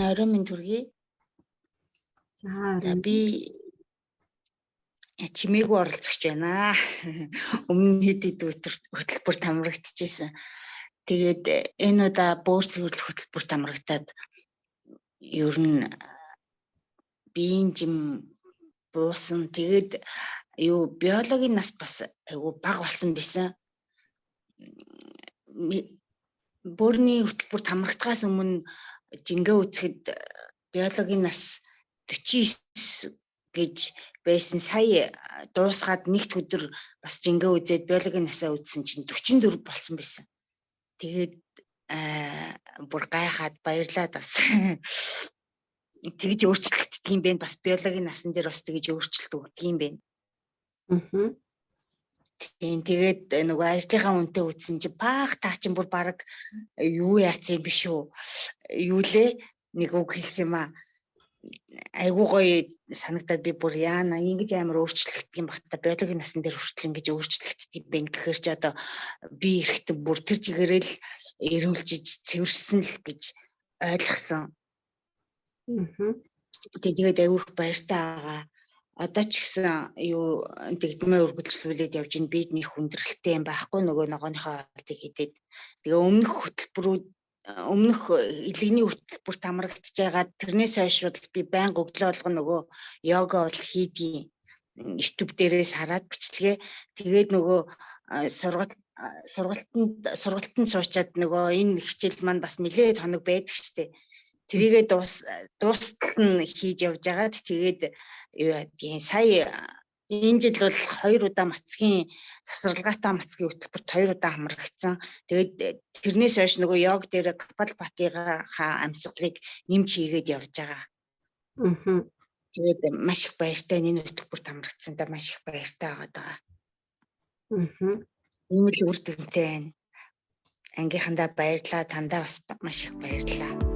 орой минь төргий. За би чимээгүй оролцож байна. Өмнө хэд хэд хөтөлбөрт хамрагдчихсэн. Тэгээд энэ удаа бөөр цэвэрлэх хөтөлбөрт хамрагдаад ер нь биеийн жим буусан. Тэгээд биологийн нас бас айгу бага болсон байсан. Бөөрийн хөтөлбөрт хамрагдахаас өмнө жингээ үзэхэд биологийн нас 49 гэж байсан. Сая дуусгаад нэгд өдөр бас жингээ үзээд биологийн насаа үзсэн чинь 44 болсон байсан. Тэгээд бүр гайхаад баярлаад бас тэгж өөрчлөгддөг юм бэ. Бас биологийн насан дээр бас тэгж өөрчлөлт өгдөг юм бэ. Тэгээд нөгөө ажлынхаа үнтэй үзсэн чи баах таа чин бүр баг юу яац юм биш үү? Юу лээ? Нэг үг хэлсэн юм аа. Айгуу гоё санагдаад би бүр яана ингэж амар өөрчлөгддөг юм бата биологийн насан дээр хүртэл ингэж өөрчлөгддөг юм бэ гэхээр чи одоо би эрэхтэн бүр тэр чигээрэл эрүүлжиж цэвэрсэн л гэж ойлгосон. Тэгээд айгуу их баяртай байгаа. Одоо ч гэсэн дэгдмээ үргэлжлүүлээд явж ин бид нэг хүндрэлтэй юм байхгүй нөгөө ногооныхоо алдыг хийдээд тэгээ өмнөх илэгний хөтөлбөрт хамрагдаж байгаа тэрнээс хойш би байнга өглөө болгоно нөгөө йога бол хийдгийн YouTube дээрээс хараад бичлэгээ тэгээд нөгөө сургалтанд суучаад нөгөө энэ хичээл маань бас нэлээд хоног байдаг штэ. Тэрийгээ дуустал нь хийж явж байгаад тэгээд юу яадгийн сая энэ жил бол 2 удаа мацгийн завсралгаатай мацгийн хөтөлбөрт 2 удаа хамрагдсан. Тэгээд тэрнээс хойш нөгөө йог дээр Капалбатигаа амьсгалыг нэмж хийгээд явж байгаа. Тэгээд маш их баяртай энэ хөтөлбөрт хамрагдсандаа маш их баяртай байгаа. Ийм л үр дүнтэй байна. Ангийнхандаа баярлаа, тандаа бас маш их баярлалаа.